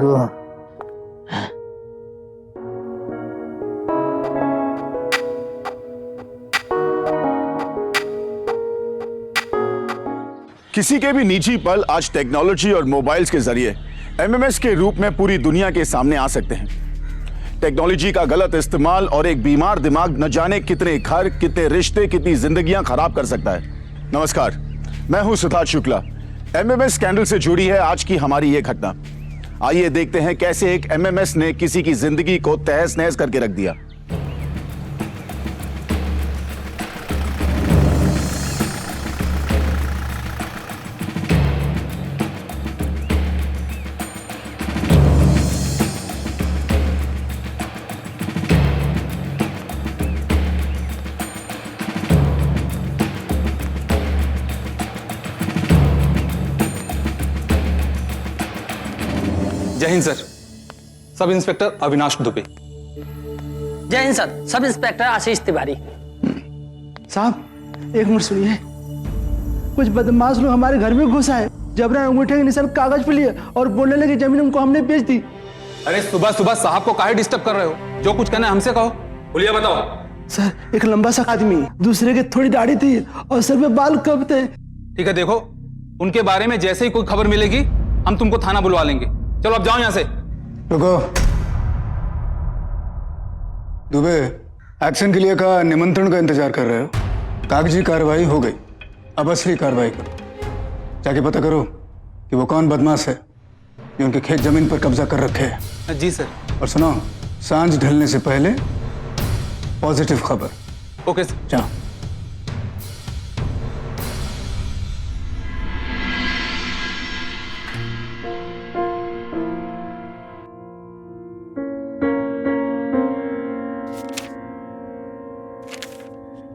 को। किसी के भी निजी पल आज टेक्नोलॉजी और मोबाइल्स के जरिए एमएमएस के रूप में पूरी दुनिया के सामने आ सकते हैं। टेक्नोलॉजी का गलत इस्तेमाल और एक बीमार दिमाग न जाने कितने घर, कितने रिश्ते, कितनी जिंदगियां खराब कर सकता है। नमस्कार, मैं हूं सिद्धार्थ शुक्ला। एमएमएस स्कैंडल से जुड़ी है आज की हमारी ये घटना। आइए देखते हैं कैसे एक एमएमएस ने किसी की जिंदगी को तहस नहस करके रख दिया। जय Hind sir, sub inspector Avinash Dubey. जय हिंद सर, सब इंस्पेक्टर आशीष तिवारी। साहब एक मिनट सुनिए, कुछ बदमाश लोग हमारे घर में घुस आए, जबरन अंगूठे के निशान कागज पे लिए और बोलने लगे जमीन हमको हमने बेच दी। अरे सुबह सुबह साहब को काहे डिस्टर्ब कर रहे हो? जो कुछ कहना है हमसे कहो। बोलिए, बताओ। सर एक लंबा सा आदमी, दूसरे के थोड़ी दाढ़ी थी और सर पे बाल कब थे। ठीक है, देखो उनके बारे में जैसे ही कोई खबर मिलेगी हम तुमको थाना बुलवा लेंगे। चलो अब जाओ यहाँ से। रुको, दुबे एक्शन के लिए का निमंत्रण का इंतजार कर रहे हो? कागजी कार्रवाई हो गई, अब असली कार्रवाई करो। जाके पता करो कि वो कौन बदमाश है जो उनके खेत जमीन पर कब्जा कर रखे है। जी सर। और सुनो, सांझ ढलने से पहले पॉजिटिव खबर। Okay sir. जाओ।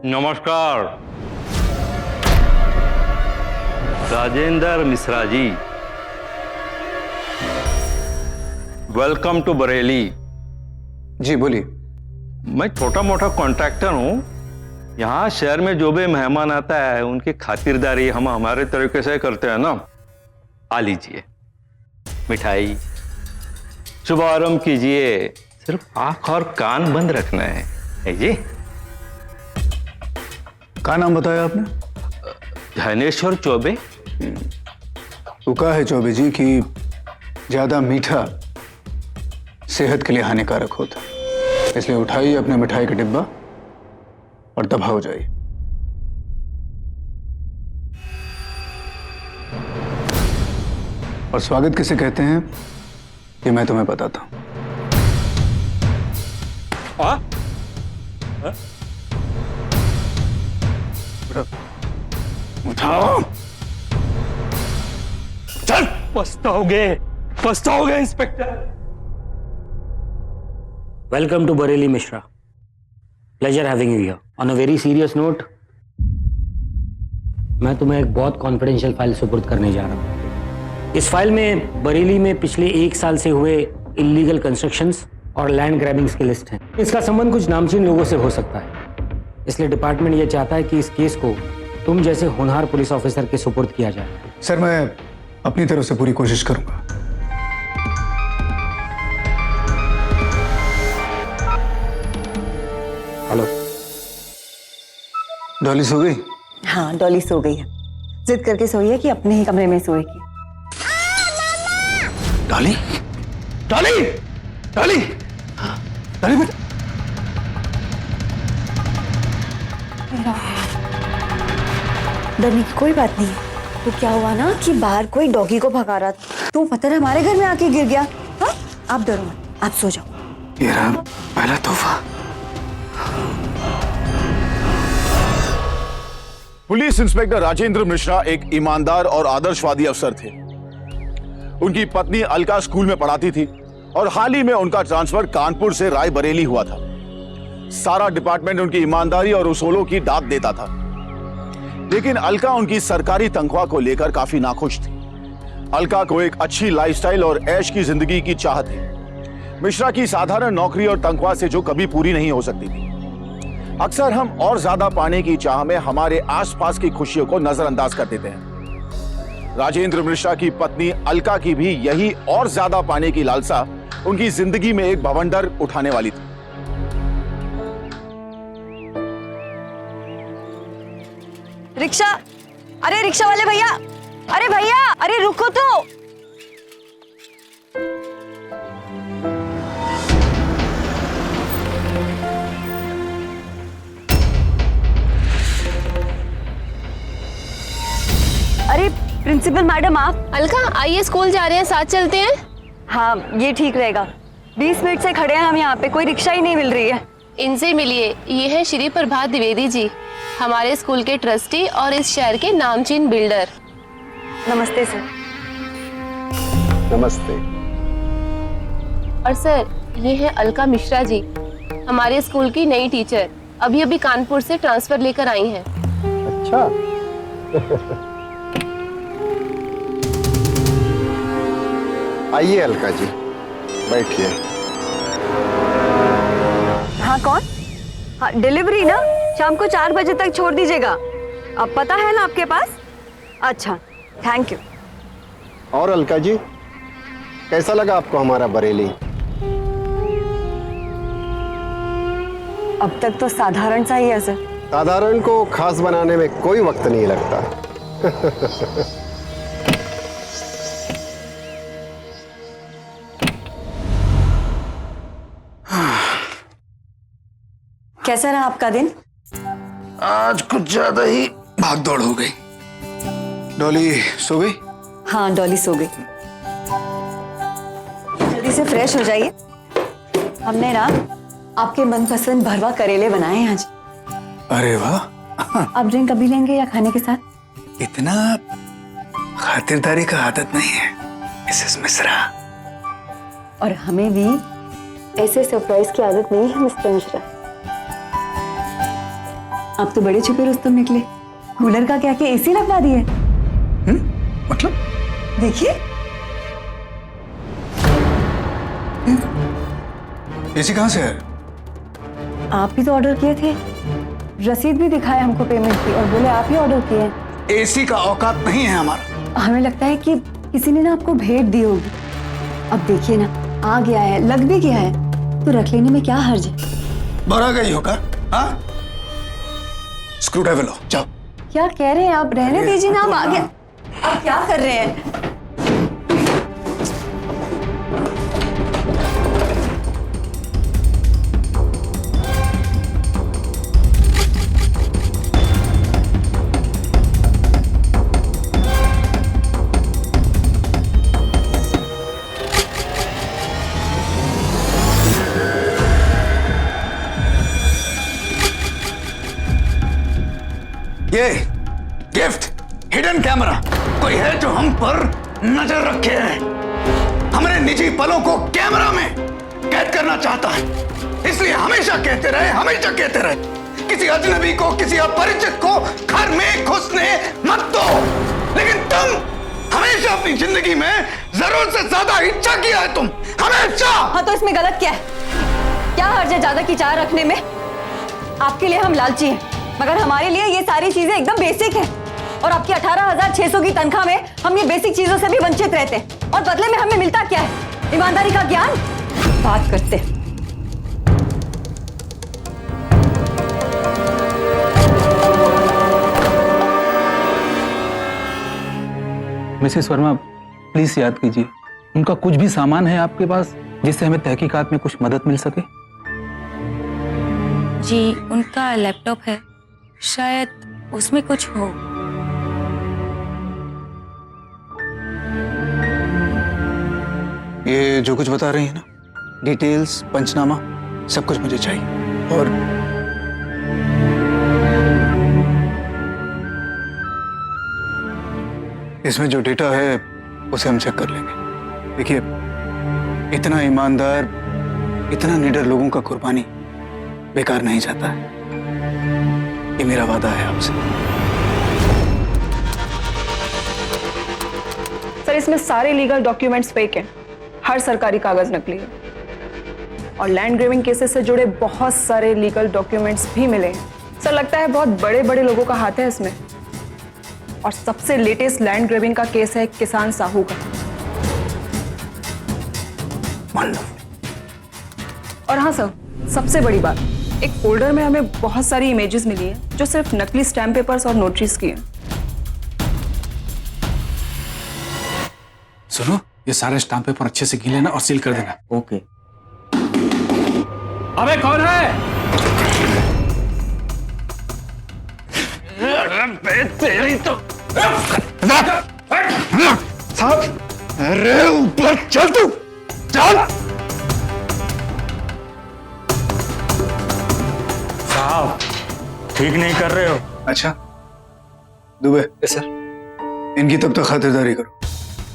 नमस्कार, राजेंद्र मिश्रा जी, वेलकम टू बरेली। जी बोलिए। मैं छोटा मोटा कॉन्ट्रैक्टर हूँ। यहाँ शहर में जो भी मेहमान आता है उनकी खातिरदारी हम हमारे तरीके से करते हैं ना। आ लीजिए मिठाई, शुभारंभ कीजिए। सिर्फ आंख और कान बंद रखना है जी। क्या नाम बताया आपने? धनेश्वर चौबे। रुका है चौबे जी कि ज्यादा मीठा सेहत के लिए हानिकारक होता है, इसलिए उठाइए अपने मिठाई का डिब्बा और दबा हो जाइए। और स्वागत किसे कहते हैं ये मैं तुम्हें बताता हूं। उठाओ। चल, पछताओगे inspector. Welcome to Bareilly Mishra. Pleasure having you here. On a very serious note, मैं तुम्हें एक बहुत कॉन्फिडेंशियल फाइल सुपुर्द करने जा रहा हूँ। इस फाइल में बरेली में पिछले 1 साल से हुए इल्लीगल कंस्ट्रक्शंस और लैंड ग्रैबिंग्स की लिस्ट है। इसका संबंध कुछ नामचीन लोगों से हो सकता है, इसलिए डिपार्टमेंट ये चाहता है कि इस केस को तुम जैसे होनहार पुलिस ऑफिसर के सुपुर्द किया जाए। सर मैं अपनी तरफ से पूरी कोशिश करूंगा। हेलो, डॉली सो गई? हाँ डॉली सो गई है, जिद करके सोई है कि अपने ही कमरे में सोएगी। डॉली, डॉली, डॉली, डॉली बेटा। डरने की कोई बात नहीं है। तो क्या हुआ ना कि बाहर कोई डॉगी को भगा रहा था, तो पत्थर हमारे घर में आके गिर गया। हाँ आप डरो मत, आप सो जाओ। ये रहा पहला तोहफा। पुलिस इंस्पेक्टर राजेंद्र मिश्रा एक ईमानदार और आदर्शवादी अफसर थे। उनकी पत्नी अलका स्कूल में पढ़ाती थी और हाल ही में उनका ट्रांसफर कानपुर से रायबरेली हुआ था। सारा डिपार्टमेंट उनकी ईमानदारी और उसूलों की दाद देता था, लेकिन अलका उनकी सरकारी तनख्वाह को लेकर काफी नाखुश थी। अलका को एक अच्छी लाइफस्टाइल और ऐश की जिंदगी की चाह थी। मिश्रा की साधारण नौकरी और तनख्वाह से जो कभी पूरी नहीं हो सकती थी। अक्सर हम और ज्यादा पाने की चाह में हमारे आसपास की खुशियों को नजरअंदाज कर देते हैं। राजेंद्र मिश्रा की पत्नी अलका की भी यही और ज्यादा पाने की लालसा उनकी जिंदगी में एक बवंडर उठाने वाली थी। रिक्शा, अरे रिक्शा वाले भैया, अरे भैया, अरे रुको तो। अरे प्रिंसिपल मैडम आप। अलका आइए, स्कूल जा रहे हैं, साथ चलते हैं। हाँ ये ठीक रहेगा। 20 मिनट से खड़े हैं हम यहाँ पे, कोई रिक्शा ही नहीं मिल रही है। इनसे मिलिए, ये है श्री प्रभात द्विवेदी जी, हमारे स्कूल के ट्रस्टी और इस शहर के नामचीन बिल्डर। नमस्ते सर। नमस्ते। और सर ये है अलका मिश्रा जी, हमारे स्कूल की नई टीचर, अभी अभी कानपुर से ट्रांसफर लेकर आई हैं। अच्छा। आइए अलका जी, बैठिए। हाँ कौन? हाँ डिलीवरी ना, शाम को 4 बजे तक छोड़ दीजिएगा। अब पता है ना आपके पास? अच्छा थैंक यू। और अलका जी, कैसा लगा आपको हमारा बरेली? अब तक तो साधारण सा ही है सर। साधारण को खास बनाने में कोई वक्त नहीं लगता। कैसा रहा आपका दिन? आज कुछ ज्यादा ही भाग दौड़ हो गई। डॉली सो गई? हाँ डॉली सो गई। जल्दी से फ्रेश हो जाइए। हमने ना आपके मनपसंद भरवा करेले बनाए हैं आज। अरे वाह। आप ड्रिंक कभी लेंगे या खाने के साथ? इतना खातिरदारी का आदत नहीं है मिसेस मिश्रा। और हमें भी ऐसे सरप्राइज की आदत नहीं है मिस्टर मिश्रा। आप तो बड़े छुपे रुस्तम निकले। कूलर का क्या एसी लगवा दिए? मतलब? देखिए एसी कहाँ से है? आप ही तो ऑर्डर किए थे। रसीद भी दिखाया हमको पेमेंट की और बोले आप ही ऑर्डर किए हैं। एसी का औकात नहीं है हमारा। हमें लगता है कि किसी ने ना आपको भेंट दी होगी। अब देखिए ना, आ गया है, लग भी गया है, तो रख लेने में क्या हर्ज है? भरा गई होगा। हाँ स्क्रू ड्राइवर लो, जाओ। क्या कह रहे हैं आप? रहने दीजिए ना, आप आगे। आप क्या कर रहे हैं? ये गिफ्ट हिडन कैमरा कोई है जो हम पर नजर रखे है, हमारे निजी पलों को कैमरा में कैद करना चाहता है। इसलिए हमेशा कहते रहे किसी अजनबी को, किसी अपरिचित को घर में घुसने मत दो। लेकिन तुम हमेशा अपनी जिंदगी में जरूरत से ज्यादा इच्छा किया है, तुम हमेशा। हाँ तो इसमें गलत क्या है? क्या हर्ज है ज्यादा की चाह रखने में? आपके लिए हम लालची हैं, मगर हमारे लिए ये सारी चीजें एकदम बेसिक है। और आपकी 18,600 की तनख्वाह में हम ये बेसिक चीजों से भी वंचित रहते हैं, और बदले में हमें मिलता क्या है? ईमानदारी का ज्ञान। बात करते हैं। मिसेस वर्मा प्लीज याद कीजिए, उनका कुछ भी सामान है आपके पास जिससे हमें तहकीकात में कुछ मदद मिल सके? जी उनका लैपटॉप है, शायद उसमें कुछ हो। ये जो कुछ बता रही है ना, डिटेल्स, पंचनामा, सब कुछ मुझे चाहिए। और इसमें जो डेटा है उसे हम चेक कर लेंगे। देखिए, इतना ईमानदार, इतना निडर लोगों का कुर्बानी बेकार नहीं जाता है। ये मेरा वादा है आपसे। सर इसमें सारे लीगल डॉक्यूमेंट्स फेक हैं, हर सरकारी कागज नकली है, और लैंड ग्रेविंग केसेस से जुड़े बहुत सारे लीगल डॉक्यूमेंट्स भी मिले हैं। सर लगता है बहुत बड़े बड़े लोगों का हाथ है इसमें। और सबसे लेटेस्ट लैंड ग्रेबिंग का केस है किसान साहू का। मान लो। और हाँ सर, सबसे बड़ी बात, एक फोल्डर में हमें बहुत सारी इमेजेस मिली हैं जो सिर्फ नकली स्टैम्प पेपर्स और नोटरीज की हैं। सुनो, ये सारे स्टाम्प पेपर अच्छे से गिन लेना और सील कर देना। ओके। अबे कौन है? तेरी तो साहब, अरे ऊपर चल तू, चल। साहब ठीक नहीं कर रहे हो। अच्छा दुबे, यस सर। इनकी तब तक खातिरदारी करो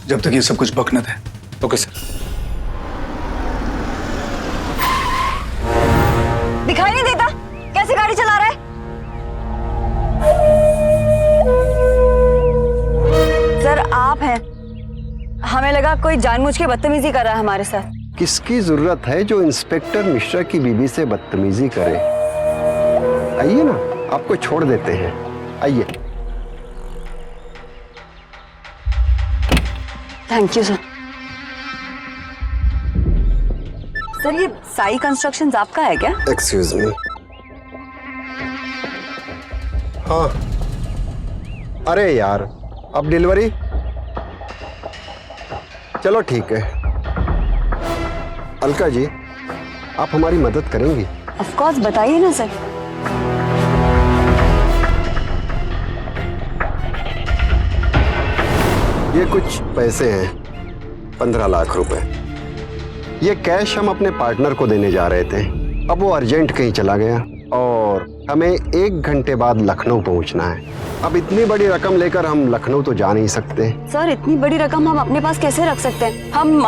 जब तक ये सब कुछ बकनत है। Okay sir. दिखाई नहीं देता कैसे गाड़ी चला रहा है? सर आप हैं, हमें लगा कोई जानबूझ के बदतमीजी कर रहा है हमारे साथ। किसकी जरूरत है जो इंस्पेक्टर मिश्रा की बीवी से बदतमीजी करे? आइए ना, आपको छोड़ देते हैं, आइए। Thank you sir. सर ये साई कंस्ट्रक्शंस आपका है क्या? Excuse me. हाँ, अरे यार, अब डिलीवरी? चलो ठीक है। अलका जी, आप हमारी मदद करेंगी? ऑफ कोर्स, बताइए ना सर। ये कुछ पैसे हैं, 15 लाख रुपए। ये कैश हम अपने पार्टनर को देने जा रहे थे। अब वो अर्जेंट कहीं चला गया और हमें 1 घंटे बाद लखनऊ पहुंचना है। अब इतनी बड़ी रकम लेकर हम लखनऊ तो जा नहीं सकते। सर इतनी बड़ी रकम हम अपने पास कैसे रख सकते हैं? हम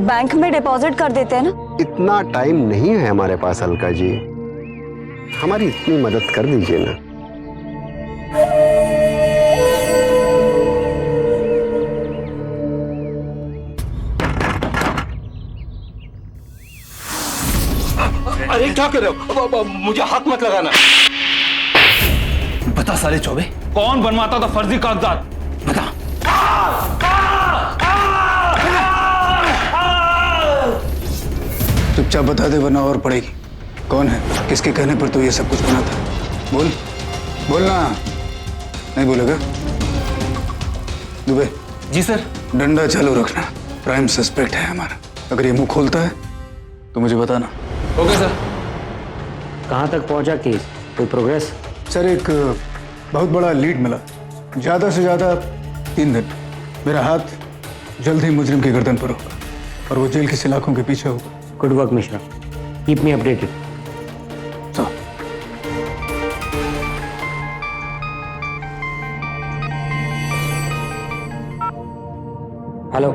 बैंक में डिपॉजिट कर देते हैं ना। इतना टाइम नहीं है हमारे पास अलका जी, हमारी इतनी मदद कर दीजिए ना। अरे क्या कर रहे हो? मुझे हाथ मत लगाना। बता साले चौबे, कौन बनवाता था फर्जी कागजात? बता। चुपचाप बता दे वरना और पड़ेगी। कौन है, किसके कहने पर तो ये सब कुछ बना था? बोल, बोलना। नहीं बोलेगा? दुबे जी सर। डंडा चालू रखना, प्राइम सस्पेक्ट है हमारा। अगर ये मुंह खोलता है तो मुझे बताना। Okay sir. कहाँ तक पहुंचा केस? कोई प्रोग्रेस? सर एक बहुत बड़ा लीड मिला, ज्यादा से ज्यादा 3 दिन। मेरा हाथ जल्द ही मुजरिम की गर्दन पर होगा और वो जेल की सलाखों के पीछे होगा। Good work Mishra, keep me updated. Hello,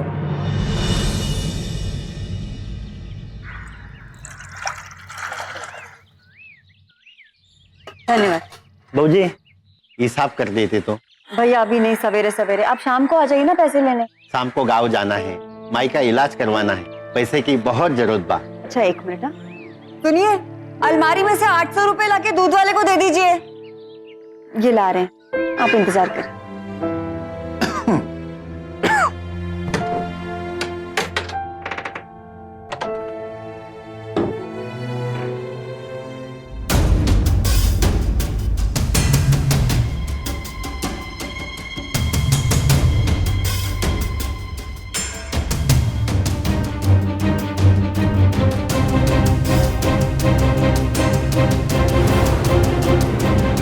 धन्यवाद। बहू जी, ये साफ कर देते तो। भैया अभी नहीं, सवेरे सवेरे। आप शाम को आ जाइए ना पैसे लेने। शाम को गांव जाना है, माई का इलाज करवाना है, पैसे की बहुत जरूरत बा। अच्छा 1 मिनट। हाँ सुनिए, अलमारी में से 800 रुपए लाके दूध वाले को दे दीजिए। ये ला रहे हैं, आप इंतजार करें।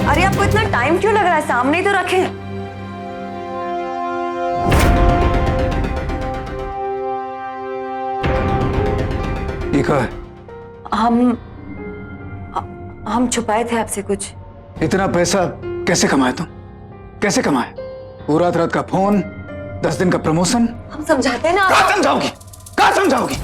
अरे आपको इतना टाइम क्यों लग रहा है? सामने ही तो रखें। ये कहा है? हम छुपाए थे आपसे कुछ। इतना पैसा कैसे कमाए तुम? कैसे कमाए? वो रात रात का फोन, 10 दिन का प्रमोशन। हम समझाते हैं ना। कहाँ समझाओगी? कहाँ समझाओगी?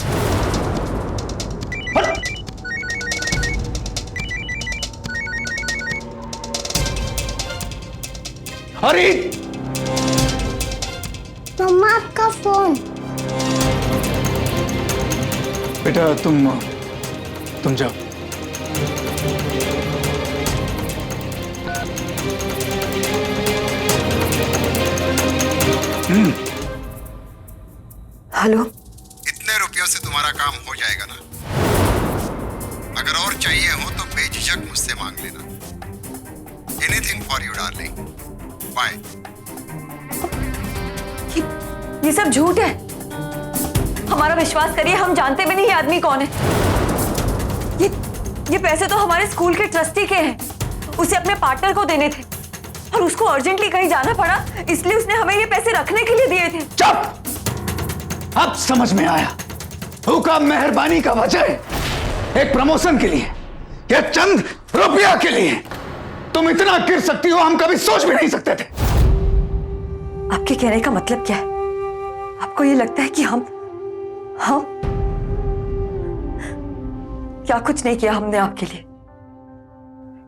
अरे मम्मा आपका फोन। बेटा तुम जाओ। हेलो, इतने रुपयों से तुम्हारा काम हो जाएगा ना? अगर और चाहिए हो तो बेझिझक मुझसे मांग लेना। Anything for you darling. Bye. ये सब झूठ है। हमारा विश्वास करिए, हम जानते भी नहीं ये आदमी कौन है। ये पैसे तो हमारे स्कूल के ट्रस्टी के हैं। उसे अपने पार्टनर को देने थे और उसको अर्जेंटली कहीं जाना पड़ा, इसलिए उसने हमें ये पैसे रखने के लिए दिए थे। चुप! अब समझ में आया। हुक्म मेहरबानी का वजह एक प्रमोशन के लिए या चंद रुपया के लिए तुम इतना गिर सकती हो, हम कभी सोच भी नहीं सकते थे। आपके कहने का मतलब क्या है? आपको ये लगता है कि हम क्या कुछ नहीं किया हमने आपके लिए?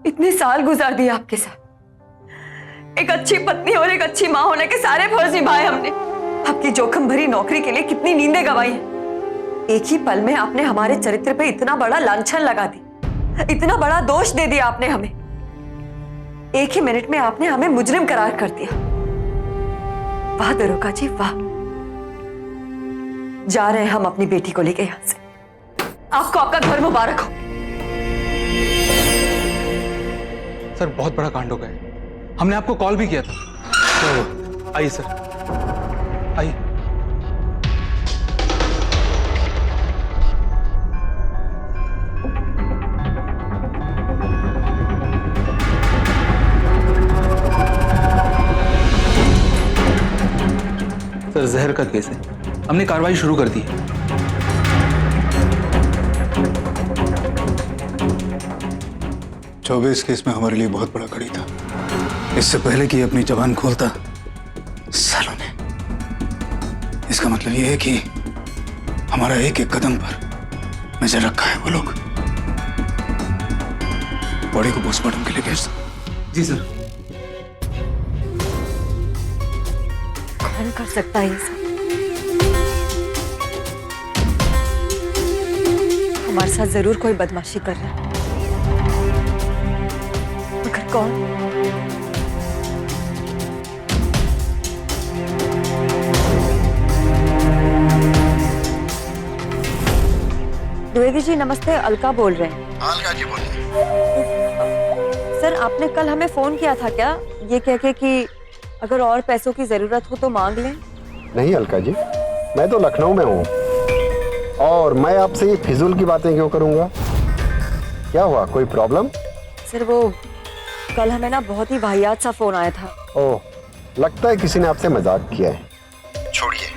इतने साल गुजार दिए आपके साथ। एक अच्छी पत्नी और एक अच्छी मां होने के सारे फर्ज निभाए हमने। आपकी जोखिम भरी नौकरी के लिए कितनी नींदें गंवाई हैं। एक ही पल में आपने हमारे चरित्र पे इतना बड़ा लांछन लगा दी, इतना बड़ा दोष दे दिया आपने हमें। एक ही मिनट में आपने हमें मुजरिम करार कर दिया। वाह दरोगा जी, वाह। जा रहे हैं हम अपनी बेटी को लेके यहां से। आपको आपका घर मुबारक हो। सर बहुत बड़ा कांड हो गया है। हमने आपको कॉल भी किया था। तो आइए सर, आइए। सर जहर का केस है, हमने कार्रवाई शुरू कर दी है। चौबीस केस में हमारे लिए बहुत बड़ा कड़ी था। इससे पहले कि अपनी जबान खोलता सालों ने, इसका मतलब यह है कि हमारा एक एक कदम पर नजर रखा है वो लोग। बॉडी को पोस्टमार्टम के लिए भेज दो। जी सर। कौन कर सकता है ये सब? हमारे साथ जरूर कोई बदमाशी कर रहा है, मगर कौन? द्विवेदी जी नमस्ते, अलका बोल रहे हैं। अलका जी बोलिए। सर आपने कल हमें फोन किया था क्या, ये कह के कि अगर और पैसों की जरूरत हो तो मांग लें? नहीं अलका जी, मैं तो लखनऊ में हूँ और मैं आपसे ये फिजूल की बातें क्यों करूँगा? क्या हुआ, कोई प्रॉब्लम? सर वो कल हमें ना बहुत ही वाहियात सा फोन आया था। ओह, लगता है किसी ने आपसे मजाक किया है। छोड़िए,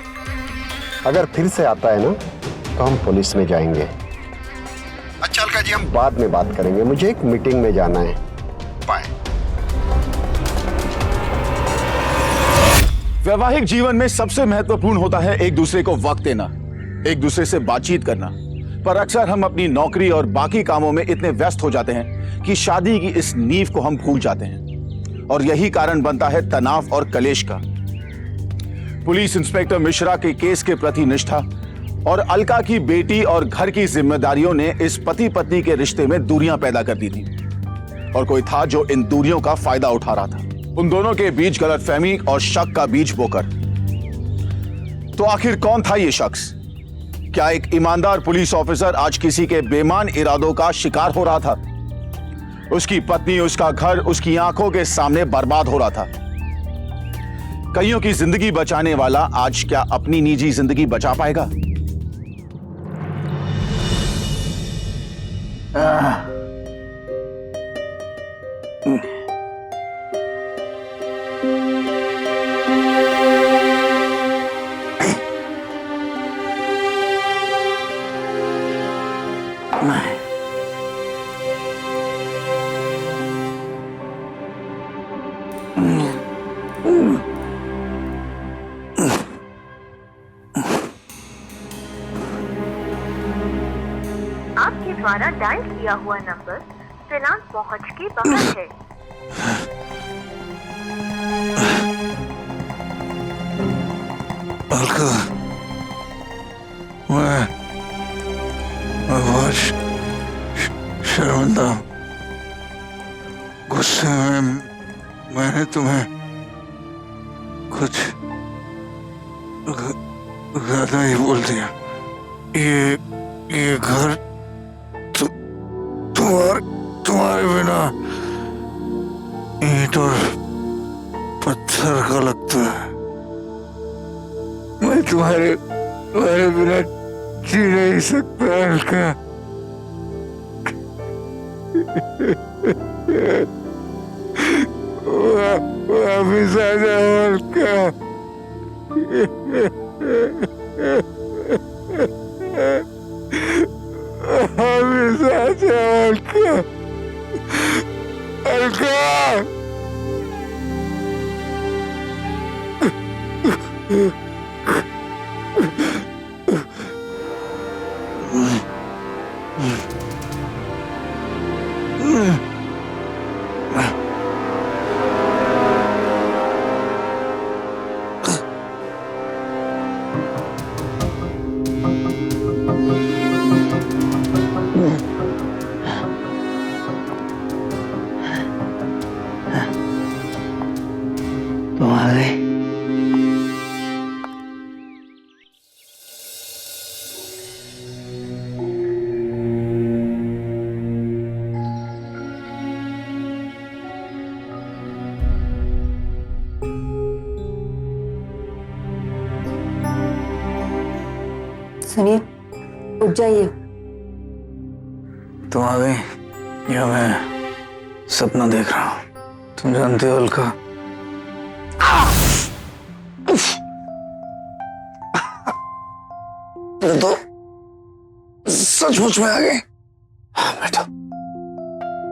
अगर फिर से आता है ना तो हम पुलिस में जाएंगे। अच्छा अलका जी, हम बाद में बात करेंगे, मुझे एक मीटिंग में जाना है। बाय। वैवाहिक जीवन में सबसे महत्वपूर्ण होता है एक दूसरे को वक्त देना, एक दूसरे से बातचीत करना। पर अक्सर हम अपनी नौकरी और बाकी कामों में इतने व्यस्त हो जाते हैं कि शादी की इस नींव को हम भूल जाते हैं और यही कारण बनता है तनाव और कलेश का। पुलिस इंस्पेक्टर मिश्रा के केस के प्रति निष्ठा और अलका की बेटी और घर की जिम्मेदारियों ने इस पति पत्नी के रिश्ते में दूरियां पैदा कर दी थी और कोई था जो इन दूरियों का फायदा उठा रहा था, उन दोनों के बीच गलतफहमी और शक का बीज बोकर। तो आखिर कौन था ये शख्स? क्या एक ईमानदार पुलिस ऑफिसर आज किसी के बेईमान इरादों का शिकार हो रहा था? उसकी पत्नी, उसका घर उसकी आंखों के सामने बर्बाद हो रहा था। कईयों की जिंदगी बचाने वाला आज क्या अपनी निजी जिंदगी बचा पाएगा? आपके द्वारा डायल किया हुआ नंबर फिलहाल पहुंच के बाहर है। अलका, मैं बहुत शर्मिंदा हूं। गुस्से में मैंने तुम्हें कुछ ज्यादा ही बोल दिया। ये घर तुम्हारे बिना ईंट और पत्थर का लगता है। मैं तुम्हारे बिना जी नहीं सकता अलका। वापिस आ जाओ अलका। वापिस आ जाओ अलका। अलका तुम आ गए। सुनिए, उठ जाइए। तुम आ गई या मैं सपना देख रहा हूँ? तुम जानते हो अलका, तो सचमुच में आ गए। बैठो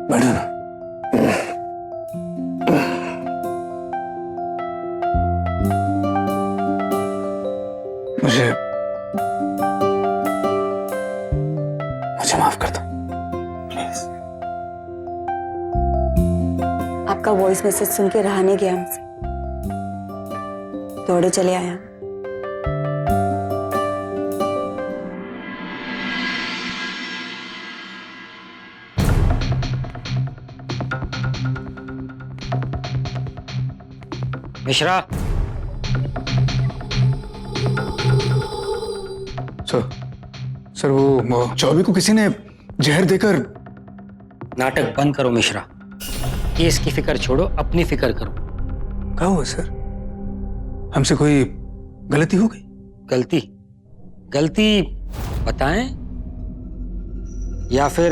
बैठो ना। मुझे माफ कर दो प्लीज। आपका वॉइस मैसेज सुन के रहा नहीं गया हमसे, दौड़े चले आया। मिश्रा, सर वो चौबी को किसी ने जहर देकर। नाटक बंद करो मिश्रा। केस की फिक्र छोड़ो, अपनी फिक्र करो। क्या हुआ सर? हमसे कोई गलती हो गई? गलती बताएं या फिर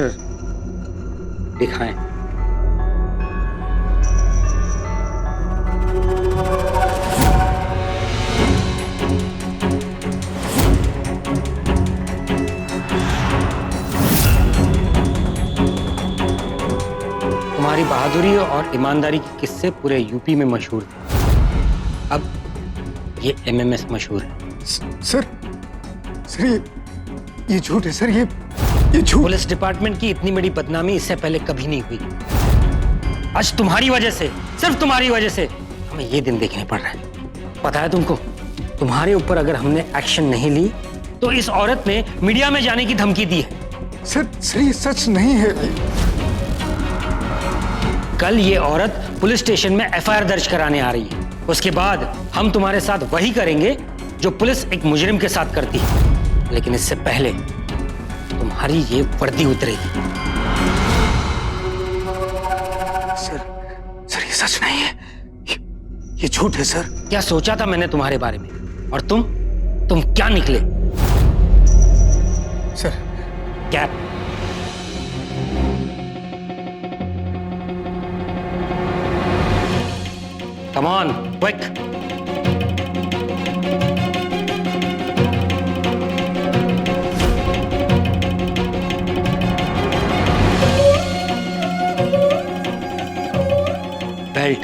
दिखाएं? तुम्हारी बहादुरी और ईमानदारी के किस्से पूरे यूपी में मशहूर थे। अब ये एमएमएस मशहूर है। सर ये झूठ है सर। ये झूठ। पुलिस डिपार्टमेंट की इतनी बड़ी बदनामी इससे पहले कभी नहीं हुई। आज तुम्हारी वजह से, सिर्फ तुम्हारी वजह से हमें ये दिन देखने पड़ रहा है। पता है तुमको, तुम्हारे ऊपर अगर हमने एक्शन नहीं ली तो इस औरत ने मीडिया में जाने की धमकी दी है। सर ये सच नहीं है। कल ये औरत पुलिस स्टेशन में एफआईआर दर्ज कराने आ रही है। उसके बाद हम तुम्हारे साथ वही करेंगे जो पुलिस एक मुजरिम के साथ करती है, लेकिन इससे पहले तुम्हारी ये वर्दी उतरेगी। सर ये सच नहीं है, ये झूठ है सर। क्या सोचा था मैंने तुम्हारे बारे में, और तुम क्या निकले? Sir cap. Come on, quick! Belt.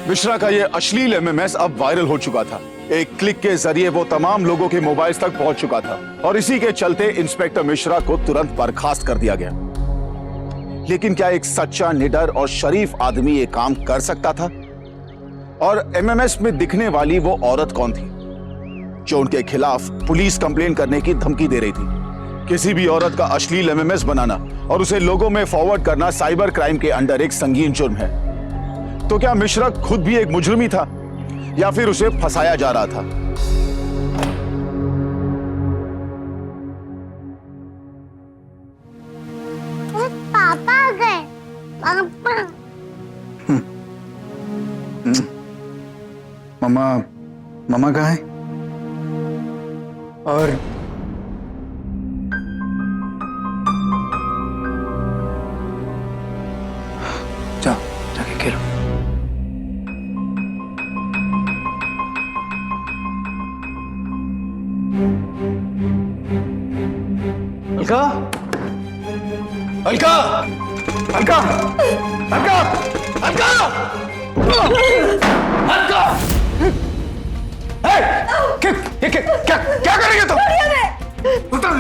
Mishra का ये अश्लील एमएमएस अब वायरल हो चुका था। एक क्लिक के जरिए वो तमाम लोगों के मोबाइल तक पहुंच चुका था और इसी के चलते इंस्पेक्टर मिश्रा को तुरंत बर्खास्त कर दिया गया। लेकिन क्या एक सच्चा, निडर और शरीफ आदमी ये काम कर सकता था? और एमएमएस में दिखने वाली वो औरत कौन थी जो उनके खिलाफ पुलिस कंप्लेन करने की धमकी दे रही थी। किसी भी औरत का अश्लील एमएमएस बनाना और उसे लोगों में फॉरवर्ड करना साइबर क्राइम के अंडर एक संगीन जुर्म है। तो क्या मिश्रा खुद भी एक मुजरिम था या फिर उसे फंसाया जा रहा था? पापा आ गए। पापा मामा कहाँ है? और जाओ जाके खेलो। अलका, अलका, अलका, अलका, अलका, अलका! क्या कर रही है तुम?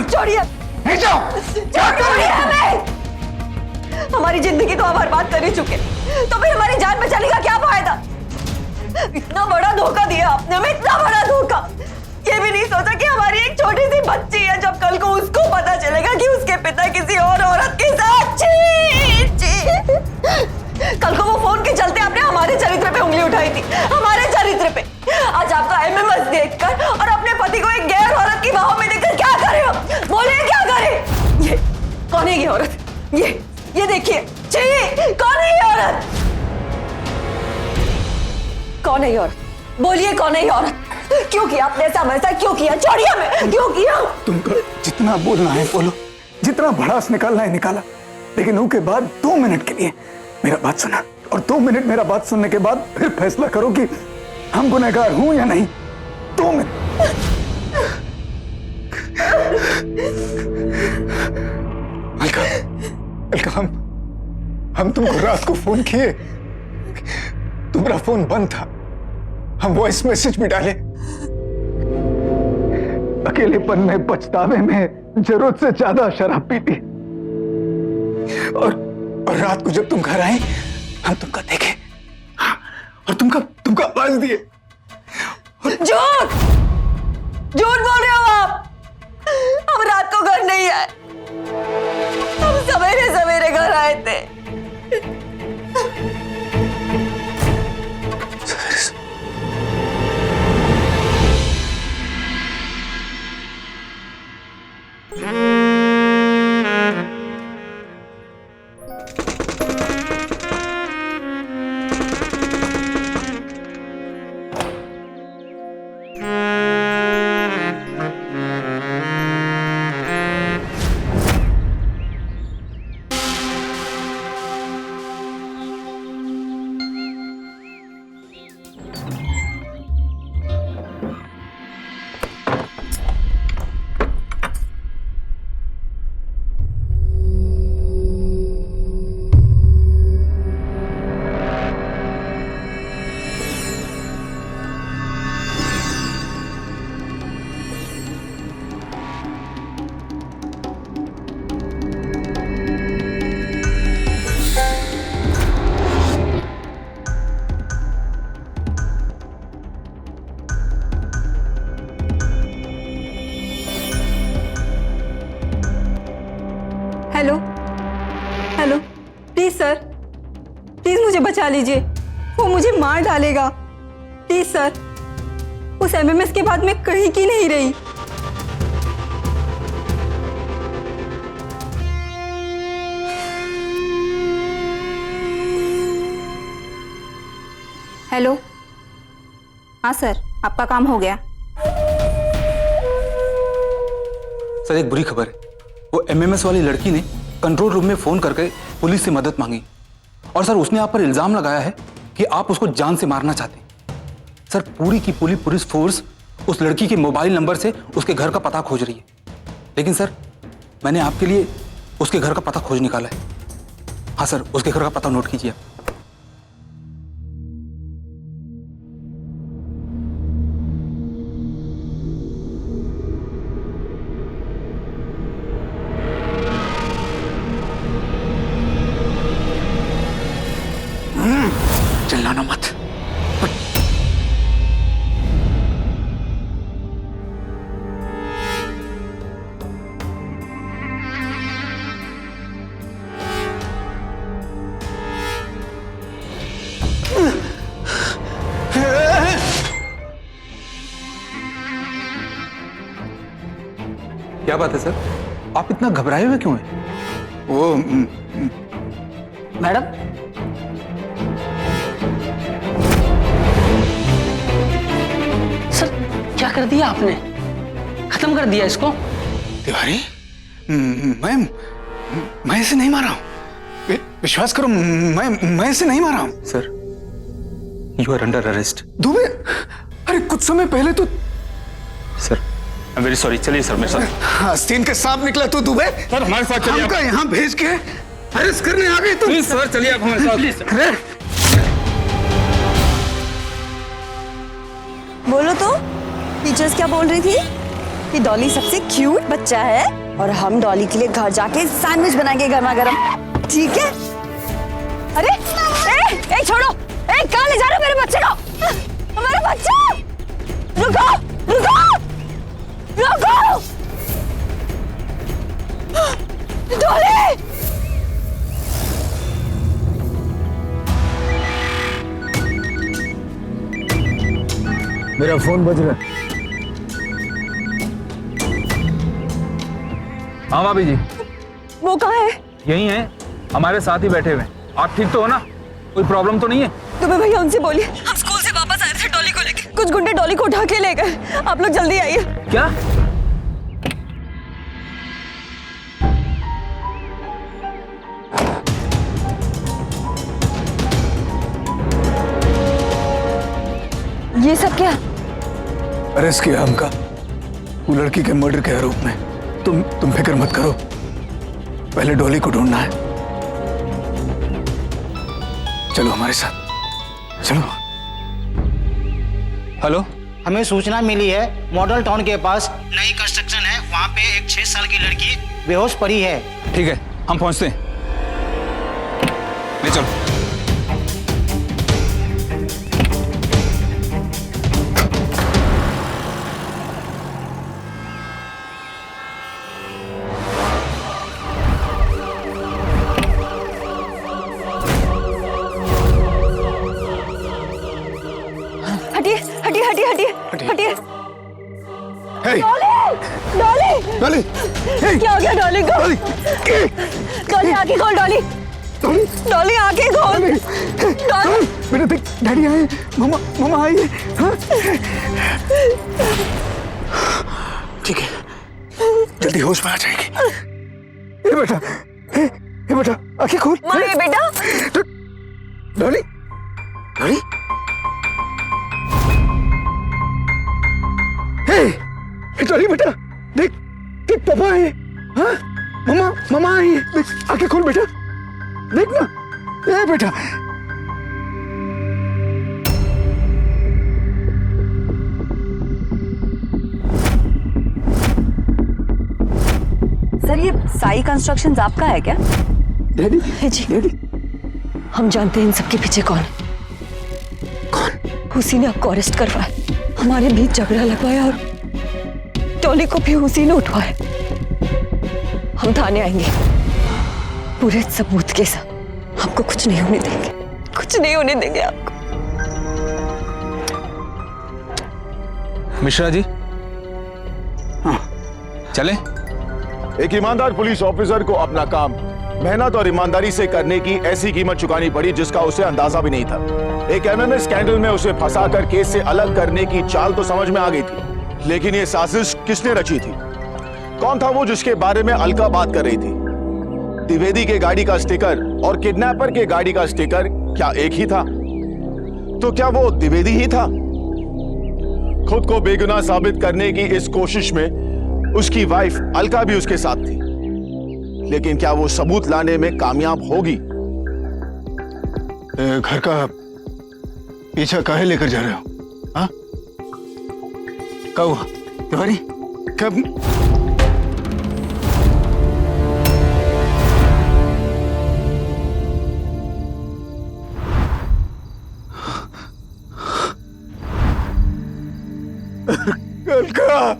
छोड़िए, नहीं जाओ। छोड़िए हमें। हमारी जिंदगी तो आप बर्बाद कर ही चुके, तो फिर हमारी जान बचाने का क्या फायदा? इतना बड़ा धोखा दिया आपने हमें, इतना बड़ा धोखा। ये भी नहीं सोचा कि हमारी एक छोटी सी बच्ची है, जब कल को उसको पता चलेगा कि उसके पिता किसी और औरत के साथ कल को वो फोन के चलते आपने हमारे चरित्र पे उंगली उठाई थी, हमारे चरित्र पे। आज आपका एमएमएस देखकर और अपने पति को एक गैर औरत की बाहों में देखकर क्या कर रहे हो? बोलिए क्या करे? ये कौन है ये औरत? ये देखिए, कौन है ये औरत? कौन है ये औरत? बोलिए कौन है ये औरत? क्यों किया आपने ऐसा? वैसा क्यों किया? छोड़िए हमें, क्यों किया? तुमको जितना बोलना है बोलो, जितना भड़ास निकालना है निकाला, लेकिन उसके बाद 2 मिनट के लिए मेरा बात सुना, और 2 मिनट मेरा बात सुनने के बाद फिर फैसला करो कि हम गुनहगार हूं या नहीं। 2 मिनट। अलका, अलका, हम तुमको रात को फोन किए, तुम्हारा फोन बंद था, हम वॉइस मैसेज भी डाले। अकेलेपन में, पछतावे में जरूरत से ज्यादा शराब पीती, और रात को जब तुम घर आए हम तुमको देखे, और तुमको आवाज दिए। झूठ बोल रहे हो आप। हम रात को घर नहीं आए, हम सवेरे सवेरे घर आए थे। Hello hello, please sir, please मुझे बचा लीजिए, वो मुझे मार डालेगा। प्लीज सर, उस एमएमएस के बाद मैं कहीं की नहीं रही। हेलो, हाँ सर, आपका काम हो गया। सर एक बुरी खबर है, वो एमएमएस वाली लड़की ने कंट्रोल रूम में फोन करके पुलिस से मदद मांगी, और सर उसने आप पर इल्जाम लगाया है कि आप उसको जान से मारना चाहते हैं। सर पूरी की पूरी पुलिस फोर्स उस लड़की के मोबाइल नंबर से उसके घर का पता खोज रही है, लेकिन सर मैंने आपके लिए उसके घर का पता खोज निकाला है। हाँ सर, उसके घर का पता नोट कीजिए। चिल्लाना मत। क्या बात है सर? आप इतना घबराए हुए क्यों हैं? वो मैडम, सर क्या कर दिया आपने? खत्म कर दिया इसको? तिवारी, मैं इसे नहीं मारा हूं। विश्वास करो, मैं इसे नहीं मारा हूं। Sir, you are under arrest. Dubey, अरे कुछ समय पहले तो sir, I am very sorry. चलिए सर मेरे साथ। आस्तीन के सांप निकला तो दुबे। सर हमारे साथ चलिए। हमका यहाँ भेज के अरेस्ट करने आ गए तुम। प्लीज सर, चलिए आप हमारे साथ। अरे बोलो तो, टीचर्स क्या बोल रही थी कि डॉली सबसे क्यूट बच्चा है और हम डॉली के लिए घर जाके सैंडविच बनाएंगे गर्मा गर्म, ठीक है? अरे ए छोड़ो, कहाँ ले जा रहे हो मेरे बच्चे को? हमारा बच्चा! रुको रुको रुको! डॉली! मेरा फोन बज रहा है। हाँ भाभी जी, वो कहाँ है? यही है, हमारे साथ ही बैठे हुए। आप ठीक तो हो ना? कोई प्रॉब्लम तो नहीं है? तुम्हें भैया उनसे बोलिए, हम स्कूल से वापस आए थे डॉली को लेके। कुछ गुंडे डॉली को उठा के ले गए। आप लोग जल्दी आइए। क्या? ये सब क्या? अरेस्ट किया हमका, वो लड़की के मर्डर के आरोप में। तुम फिक्र मत करो, पहले डॉली को ढूंढना है। चलो हमारे साथ, चलो। हेलो, हमें सूचना मिली है मॉडल टाउन के पास नई कंस्ट्रक्शन है, वहाँ पे एक 6 साल की लड़की बेहोश पड़ी है। ठीक है, हम पहुंचते हैं। ले चलो। हटिए। Hey! डॉली! डॉली! Hey! क्या हो गया डॉली को? डॉली आंखें खोल, डॉली! डॉली आंखें खोल! डॉली! बेटा देख, डैडी आए, मामा आई है। हाँ? ठीक है, जल्दी होश में आ जाएगी। ये बेटा आंखें खोल। मारे बेटा। डॉली, डॉली, डॉली बेटा, देख पापा है। हाँ? मामा आई है। देख, आंखें खोल बेटा, देख ना। ए बेटा, सर, ये साई कंस्ट्रक्शंस आपका है क्या? डैडी जी, डैडी, हम जानते हैं इन सबके पीछे कौन है। उसी ने आपको अरेस्ट करवाया, हमारे बीच झगड़ा लगवाया और टॉली को भी उसी ने उठवाया। हम थाने आएंगे पूरे सबूत के साथ। आपको कुछ नहीं होने देंगे, कुछ नहीं होने देंगे आपको। मिश्रा जी, हाँ चले। एक ईमानदार पुलिस ऑफिसर को अपना काम मेहनत और ईमानदारी से करने की ऐसी कीमत चुकानी पड़ी जिसका उसे अंदाजा भी नहीं था। एक एमएमएस स्कैंडल में उसे फंसाकर केस से अलग करने की चाल तो समझ में आ गई थी, लेकिन ये साजिश किसने रची थी? कौन था वो जिसके बारे में अलका बात कर रही थी? द्विवेदी के गाड़ी का स्टिकर और किडनैपर के गाड़ी का स्टिकर क्या एक ही था? तो क्या वो द्विवेदी ही था? खुद को बेगुनाह साबित करने की इस कोशिश में उसकी वाइफ अलका भी उसके साथ थी, लेकिन क्या वो सबूत लाने में कामयाब होगी? घर का पीछा काहे लेकर जा रहे हो? हाँ, क्या हुआ तिवारी? कब अलका?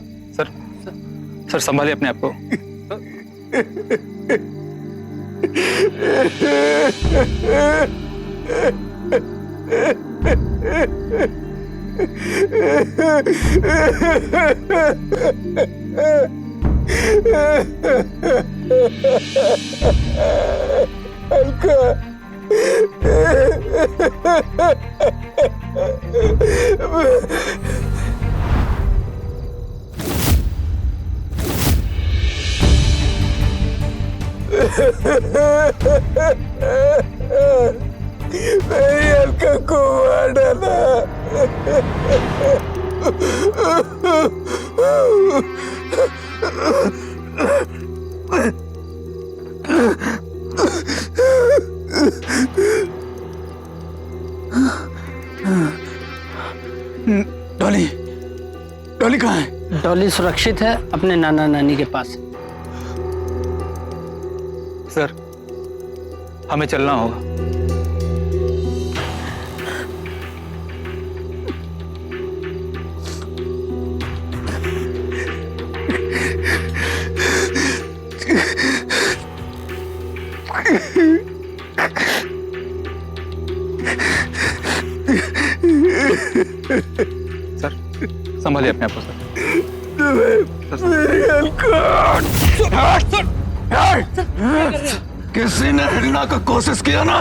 सर संभालिए अपने आप को। मेरी अलका को मार डाला। डॉली, डॉली कहाँ है? डॉली सुरक्षित है अपने नाना नानी के पास। सर, हमें चलना होगा। सर, संभालिए अपने आप को सर। किसी ने हिलना का कोशिश किया ना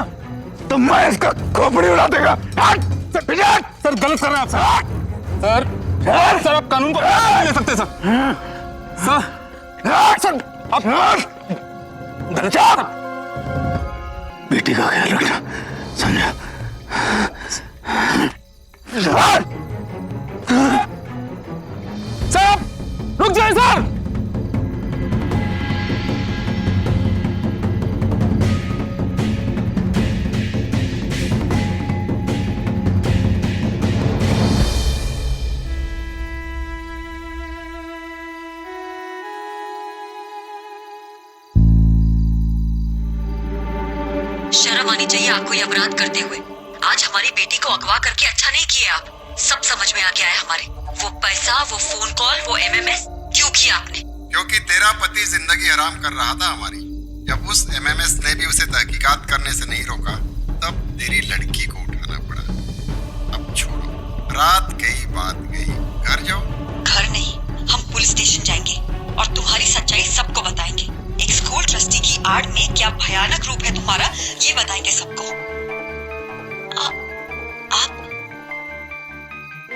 तो मैं इसका खोपड़ी उड़ा देगा। सर गलत कर रहे हैं आप सर। सर आप कानून को नहीं ले सकते सर। सर आप बेटी का ख्याल रखना, समझा? सर रुक जाए सर। शर्म आनी चाहिए आपको ये अपराध करते हुए। आज हमारी बेटी को अगवा करके अच्छा नहीं किया आप। सब समझ में आ गया है हमारे। वो पैसा, वो फोन कॉल, वो एमएमएस क्यों किया आपने? क्योंकि तेरा पति जिंदगी हराम कर रहा था हमारी। जब उस एमएमएस ने भी उसे तहकीकात करने से नहीं रोका तब तेरी लड़की को उठाना पड़ा। अब छोड़ो, रात गई बात गई, घर जाओ। घर नहीं, हम पुलिस स्टेशन जाएंगे और तुम्हारी सच्चाई सबको बताएंगे। एक स्कूल ट्रस्टी की आड़ में क्या भयानक रूप है तुम्हारा, ये बताएंगे सबको।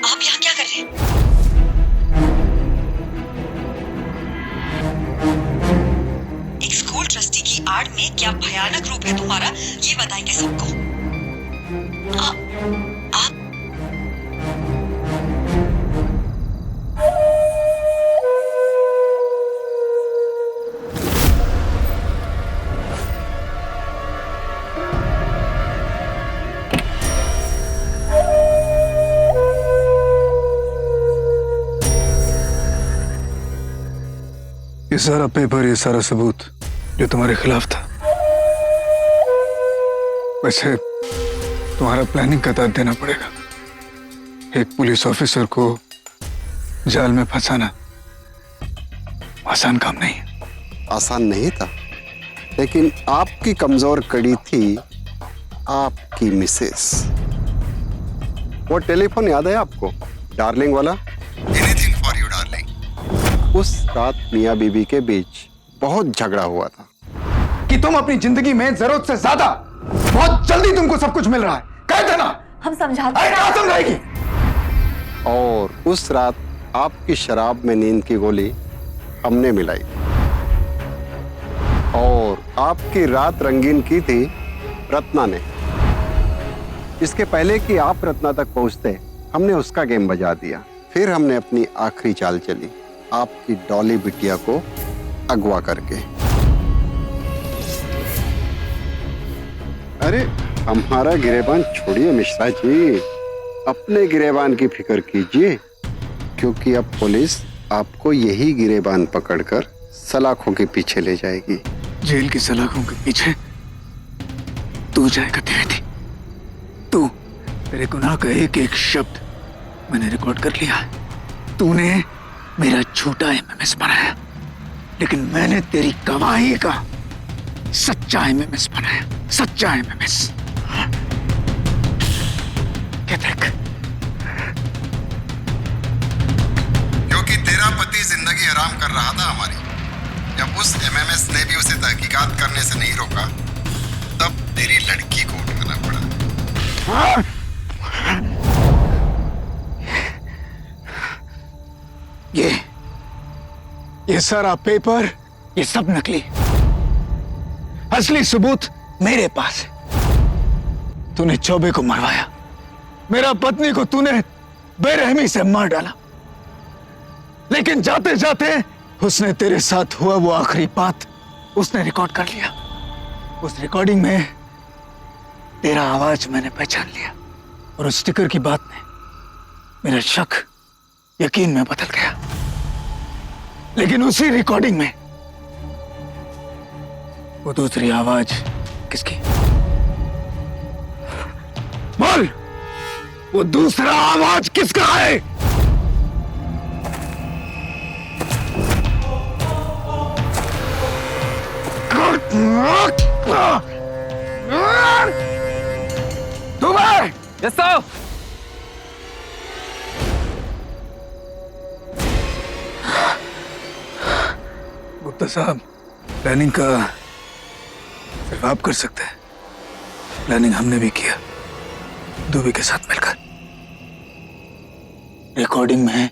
आप यहाँ क्या कर रहे हैं? एक स्कूल ट्रस्टी की आड़ में क्या भयानक रूप है तुम्हारा, ये बताएंगे सबको। आप ये सारा पेपर, ये सारा सबूत जो तुम्हारे खिलाफ था, वैसे तुम्हारा प्लानिंग का दाद देना पड़ेगा। एक पुलिस ऑफिसर को जाल में फंसाना आसान काम नहीं है। आसान नहीं था, लेकिन आपकी कमजोर कड़ी थी आपकी मिसेस। वो टेलीफोन याद है आपको, डार्लिंग वाला? Anything for you darling. उस रात मियां बीबी के बीच बहुत झगड़ा हुआ था कि तुम अपनी जिंदगी में जरूरत से ज्यादा बहुत जल्दी तुमको सब कुछ मिल रहा है। कहते ना हम समझाते हैं। क्या समझाएगी? और उस रात आपकी शराब में नींद की गोली हमने मिलाई और आपकी रात रंगीन की थी रत्ना ने। इसके पहले कि आप रत्ना तक पहुंचते हमने उसका गेम बजा दिया। फिर हमने अपनी आखिरी चाल चली, आपकी डॉली बिटिया को अगवा करके। अरे हमारा गिरेबान छोड़िए मिश्रा जी, अपने गिरेबान की फिक्र कीजिए, क्योंकि अब पुलिस आपको यही गिरेबान पकड़कर सलाखों के पीछे ले जाएगी। जेल की सलाखों के पीछे तू जाएगा देवी। तू, तेरे गुनाह का एक एक शब्द मैंने रिकॉर्ड कर लिया है। तूने मेरा झूठा एमएमएस बनाया, लेकिन मैंने तेरी गवाही का सच्चा एमएमएस बनाया। सच्चा एमएमएस। क्या देख, क्योंकि तेरा पति जिंदगी हराम कर रहा था हमारी। मुलाकात करने से नहीं रोका, तब तेरी लड़की को उठाना पड़ा। ये सारा पेपर, ये सब नकली। असली सबूत मेरे पास है। तूने चौबे को मरवाया, मेरा पत्नी को तूने बेरहमी से मार डाला, लेकिन जाते जाते उसने तेरे साथ हुआ वो आखिरी बात उसने रिकॉर्ड कर लिया। उस रिकॉर्डिंग में तेरा आवाज मैंने पहचान लिया और उस स्टिकर की बात ने मेरा शक यकीन में बदल गया। लेकिन उसी रिकॉर्डिंग में वो दूसरी आवाज किसकी? बोल, वो दूसरा आवाज किसका है? Yes sir. गुप्ता साहब, प्लानिंग का सिर्फ आप कर सकते हैं। प्लानिंग हमने भी किया, दुबे के साथ मिलकर। रिकॉर्डिंग में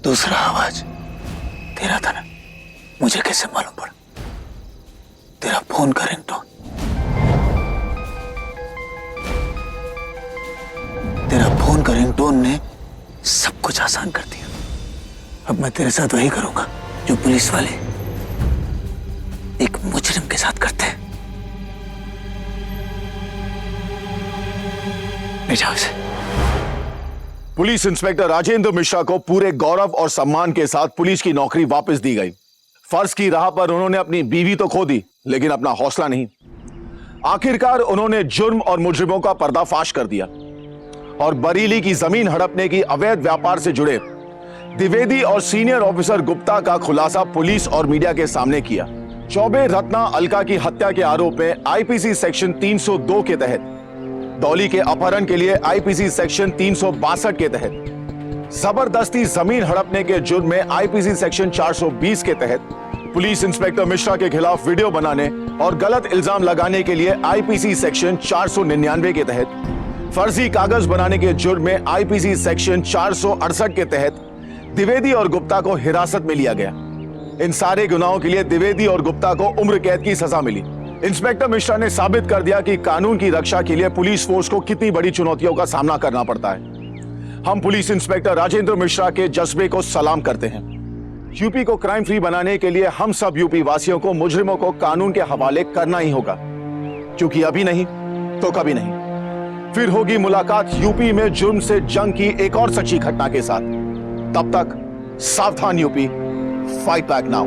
दूसरा आवाज तेरा था ना? मुझे कैसे मालूम पड़ा? तेरा फोन का रिंगटोन, तेरा फोन का रिंगटोन ने सब कुछ आसान कर दिया। अब मैं तेरे साथ वही करूंगा जो पुलिस वाले एक मुजरिम के साथ करते हैं। ले जाओ इसे। पुलिस इंस्पेक्टर राजेंद्र मिश्रा को पूरे गौरव और सम्मान के साथ पुलिस की नौकरी वापस दी गई। फर्ज की राह पर उन्होंने अपनी बीवी तो खो दी, लेकिन अपना हौसला नहीं। आखिरकार उन्होंने जुर्म और मुजरिमों का पर्दाफाश कर दिया और बरेली की जमीन हड़पने की अवैध व्यापार से जुड़े द्विवेदी और सीनियर ऑफिसर गुप्ता का खुलासा पुलिस और मीडिया के सामने किया। चौबे रत्ना अलका की हत्या के आरोप में आईपीसी सेक्शन 302 के तहत, डॉली के अपहरण के लिए आईपीसी सेक्शन 362 के तहत, जबरदस्ती जमीन हड़पने के जुर्म में आईपीसी सेक्शन 420 के तहत, पुलिस इंस्पेक्टर मिश्रा के खिलाफ वीडियो बनाने और गलत इल्जाम लगाने के लिए आईपीसी सेक्शन 499 के तहत, फर्जी कागज बनाने के जुर्म में आईपीसी सेक्शन 468 के तहत द्विवेदी और गुप्ता को हिरासत में लिया गया। इन सारे गुनाहों के लिए द्विवेदी और गुप्ता को उम्र कैद की सजा मिली। इंस्पेक्टर मिश्रा ने साबित कर दिया कि कानून की रक्षा के लिए पुलिस फोर्स को कितनी बड़ी चुनौतियों का सामना करना पड़ता है। हम पुलिस इंस्पेक्टर राजेंद्र मिश्रा के जज्बे को सलाम करते हैं। यूपी को क्राइम फ्री बनाने के लिए हम सब यूपी वासियों को मुजरिमों को कानून के हवाले करना ही होगा, क्योंकि अभी नहीं तो कभी नहीं। फिर होगी मुलाकात यूपी में जुर्म से जंग की एक और सच्ची घटना के साथ। तब तक सावधान यूपी, फाइट बैक नाउ।